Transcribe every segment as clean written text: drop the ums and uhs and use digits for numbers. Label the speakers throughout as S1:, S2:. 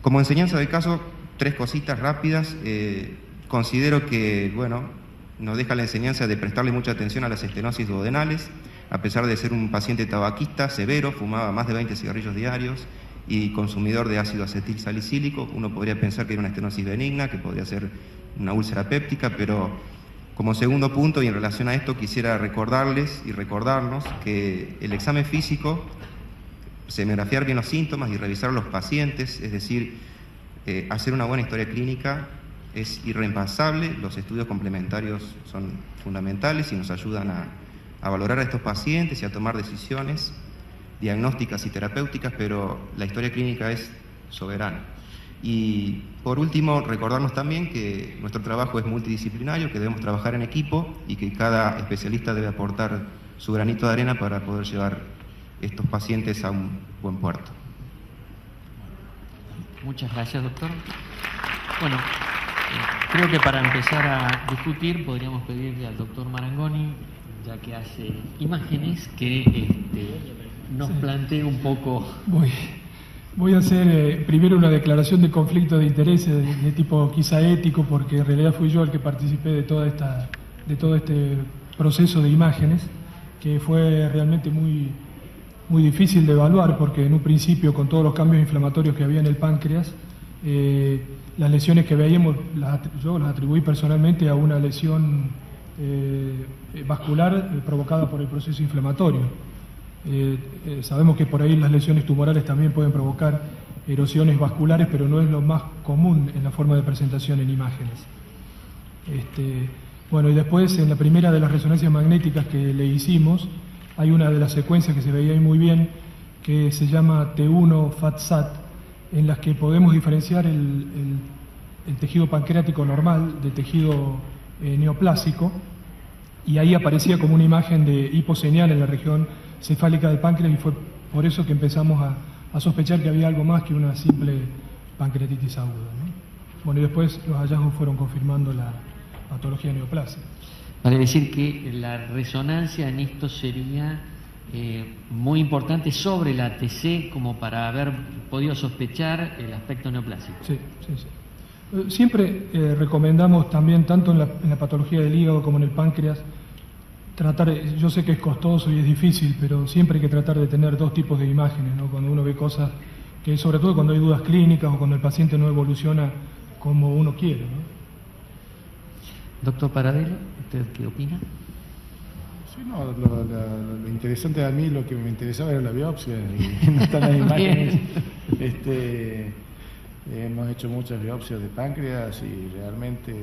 S1: Como enseñanza del caso, 3 cositas rápidas. Considero que, bueno, nos deja la enseñanza de prestarle mucha atención a las estenosis duodenales. A pesar de ser un paciente tabaquista severo, fumaba más de 20 cigarrillos diarios y consumidor de ácido acetil salicílico, uno podría pensar que era una estenosis benigna, que podría ser una úlcera péptica, pero como segundo punto, y en relación a esto, quisiera recordarles y recordarnos que el examen físico, semiografiar bien los síntomas y revisar a los pacientes, es decir, hacer una buena historia clínica es irreemplazable. Los estudios complementarios son fundamentales y nos ayudan a valorar a estos pacientes y a tomar decisiones diagnósticas y terapéuticas, pero la historia clínica es soberana. Y por último, recordarnos también que nuestro trabajo es multidisciplinario, que debemos trabajar en equipo y que cada especialista debe aportar su granito de arena para poder llevar estos pacientes a un buen puerto.
S2: Muchas gracias, doctor. Bueno, creo que para empezar a discutir podríamos pedirle al doctor Marangoni, ya que hace imágenes, que nos plantee un poco.
S3: Voy a hacer primero una declaración de conflicto de intereses de tipo quizá ético, porque en realidad fui yo el que participé de todo este proceso de imágenes, que fue realmente muy difícil de evaluar, porque en un principio, con todos los cambios inflamatorios que había en el páncreas, las lesiones que veíamos yo las atribuí personalmente a una lesión vascular provocada por el proceso inflamatorio. Sabemos que por ahí las lesiones tumorales también pueden provocar erosiones vasculares, pero no es lo más común en la forma de presentación en imágenes. Bueno, y después, en la primera de las resonancias magnéticas que le hicimos, hay una de las secuencias que se veía ahí muy bien, que se llama T1-FAT-SAT, en las que podemos diferenciar el tejido pancreático normal de tejido neoplásico, y ahí aparecía como una imagen de hiposeñal en la región cefálica del páncreas, y fue por eso que empezamos a sospechar que había algo más que una simple pancreatitis aguda, ¿no? Bueno, y después los hallazgos fueron confirmando la patología neoplásica.
S2: Vale decir que la resonancia en esto sería muy importante sobre la TC, como para haber podido sospechar el aspecto neoplásico.
S3: Sí. Siempre recomendamos también, tanto en la patología del hígado como en el páncreas, yo sé que es costoso y es difícil, pero siempre hay que tratar de tener 2 tipos de imágenes, ¿no? Cuando uno ve cosas que, sobre todo cuando hay dudas clínicas o cuando el paciente no evoluciona como uno quiere, ¿no?
S2: Doctor Paradelo, ¿usted qué opina?
S4: Sí, no, lo interesante a mí, lo que me interesaba era la biopsia y no están las imágenes. Hemos hecho muchas biopsias de páncreas y realmente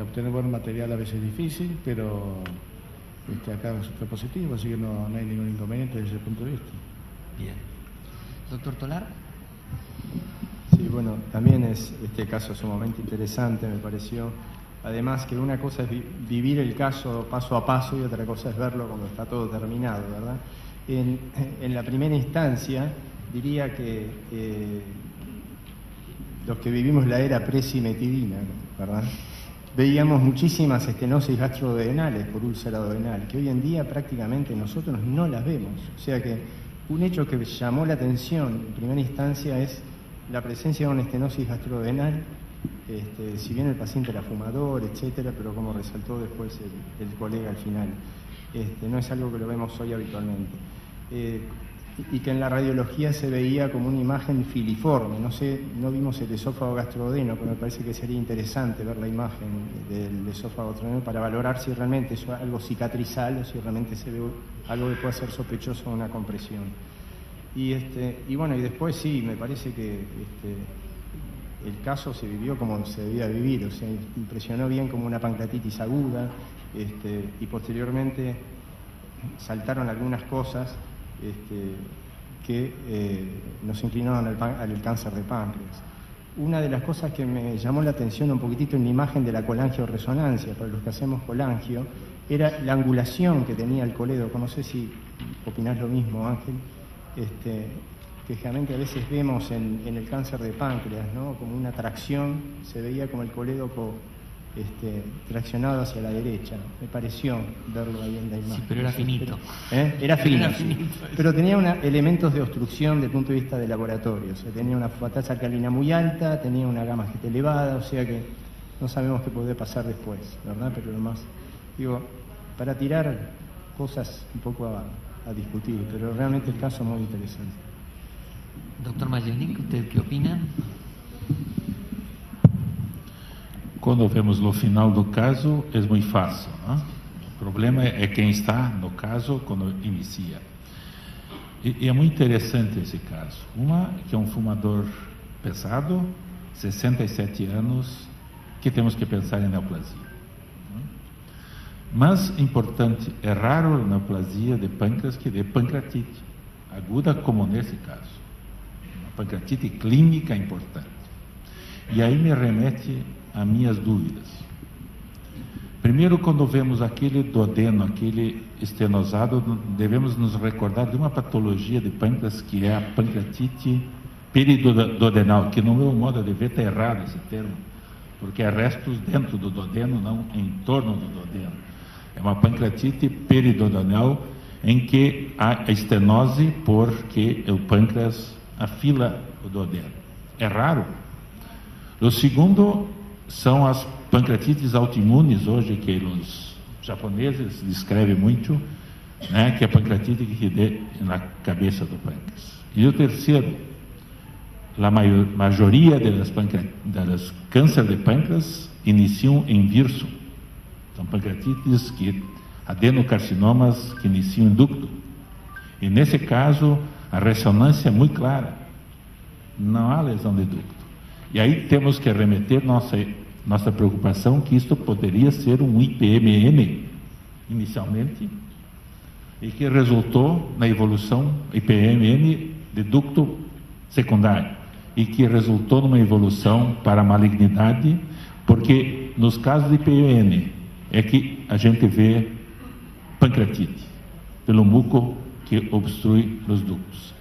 S4: obtener buen material a veces es difícil, pero acá fue positivo, así que no hay ningún inconveniente desde ese punto de vista.
S2: Bien. Doctor Tolar.
S5: Sí, bueno, también es este caso sumamente interesante, me pareció. Además que una cosa es vivir el caso paso a paso y otra cosa es verlo cuando está todo terminado, ¿verdad? En la primera instancia diría que los que vivimos la era presimetidina, ¿verdad?, veíamos muchísimas estenosis gastroduodenales por úlcera duodenal, que hoy en día prácticamente nosotros no las vemos. O sea que un hecho que llamó la atención en primera instancia es la presencia de una estenosis gastroduodenal, si bien el paciente era fumador, etcétera, pero como resaltó después el colega al final, no es algo que lo vemos hoy habitualmente. Y que en la radiología se veía como una imagen filiforme. No vimos el esófago gastroduodeno, pero me parece que sería interesante ver la imagen del esófago gastroduodeno para valorar si realmente es algo cicatrizal o si realmente se ve algo que puede ser sospechoso de una compresión. Y bueno, y después sí, me parece que el caso se vivió como se debía vivir, o sea, impresionó bien como una pancreatitis aguda, y posteriormente saltaron algunas cosas que nos inclinaron al cáncer de páncreas. Una de las cosas que me llamó la atención un poquitito en la imagen de la colangioresonancia, para los que hacemos colangio, era la angulación que tenía el colédoco. No sé si opinás lo mismo, Ángel, que generalmente a veces vemos en el cáncer de páncreas, ¿no?, como una tracción, se veía como el colédoco traccionado hacia la derecha. Me pareció verlo ahí en la imagen.
S2: Sí, pero era finito.
S5: Era finito,
S2: Era
S5: sí.
S2: finito.
S5: Pero tenía elementos de obstrucción desde el punto de vista de laboratorio. O sea, tenía una tasa alcalina muy alta, tenía una gamma GT elevada, o sea que no sabemos qué puede pasar después, ¿verdad? Pero lo más, digo, para tirar cosas un poco a discutir, pero realmente el caso es muy interesante.
S2: Doctor Majewnik, ¿usted qué opina?
S6: Quando vemos no final do caso, é muito fácil, né? O problema é quem está no caso quando inicia. E é muito interessante esse caso. Uma que é um fumador pesado, 67 anos, que temos que pensar em neoplasia. Mas, importante, é raro a neoplasia de pâncreas que dê pancreatite aguda, como nesse caso. Uma pancreatite clínica importante. E aí me remete a minhas dúvidas. Primeiro, quando vemos aquele duodeno, aquele estenosado, devemos nos recordar de uma patologia de pâncreas que é a pancreatite periduodenal, que no meu modo de ver está errado esse termo, porque é restos dentro do duodeno, não em torno do duodeno. É uma pancreatite periduodenal em que há estenose porque o pâncreas afila o duodeno. É raro. O segundo são as pancreatites autoimunes, hoje que os japoneses descrevem muito, né, que é a pancreatite que dê na cabeça do pâncreas. E o terceiro, a maioria das câncer de pâncreas iniciam em virso. São pancreatites adenocarcinomas que iniciam em ducto. E nesse caso, a ressonância é muito clara. Não há lesão de ducto. E aí temos que remeter nossa preocupação que isto poderia ser um IPMN, inicialmente, e que resultou na evolução IPMN de ducto secundário, e que resultou numa evolução para a malignidade, porque nos casos de IPMN é que a gente vê pancreatite, pelo muco que obstrui os ductos.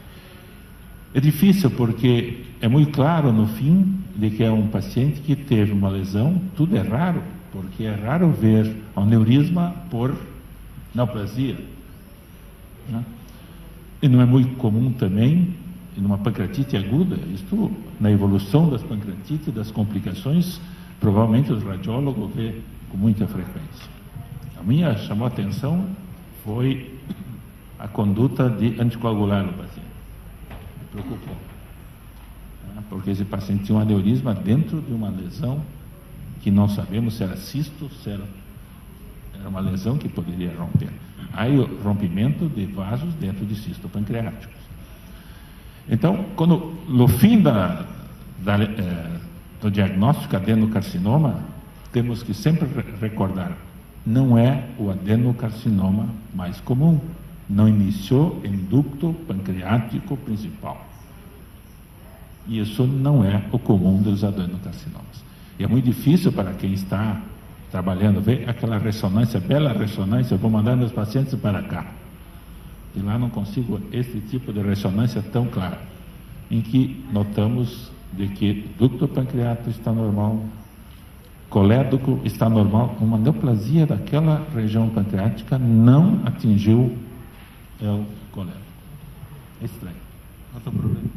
S6: É difícil porque é muito claro no fim de que é um paciente que teve uma lesão. Tudo é raro, porque é raro ver aneurisma por neoplasia, né? E não é muito comum também numa pancreatite aguda. Isto, na evolução das pancreatites, das complicações, provavelmente os radiólogos vê com muita frequência. A minha chamou a atenção foi a conduta de anticoagular o paciente. Preocupou, porque esse paciente tinha um aneurisma dentro de uma lesão que não sabemos se era cisto, se era uma lesão que poderia romper. Há o rompimento de vasos dentro de cisto pancreáticos. Então, quando no fim do diagnóstico adenocarcinoma, temos que sempre recordar, não é o adenocarcinoma mais comum. Não iniciou em ducto pancreático principal. E isso não é o comum dos adenocarcinomas. E é muito difícil para quem está trabalhando ver aquela ressonância, bela ressonância. Eu vou mandar meus pacientes para cá. E lá não consigo esse tipo de ressonância tão clara, em que notamos de que ducto pancreático está normal, colédoco está normal, uma neoplasia daquela região pancreática não atingiu el colédoco. É estranho. Outro problema.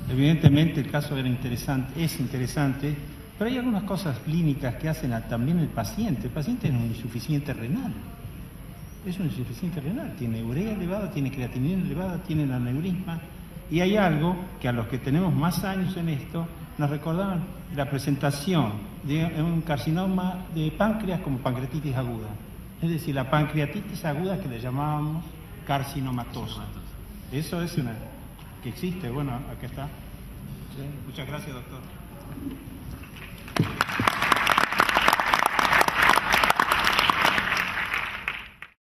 S7: Evidentemente el caso era interesante, es interesante, pero hay algunas cosas clínicas que hacen también el paciente. El paciente es un insuficiente renal. Es un insuficiente renal. Tiene urea elevada, tiene creatinina elevada, tiene el aneurisma. Y hay algo que a los que tenemos más años en esto nos recordaban la presentación de un carcinoma de páncreas como pancreatitis aguda. Es decir, la pancreatitis aguda que le llamábamos carcinomatosa. Eso es una que existe. Bueno, acá está. Muchas gracias, doctor.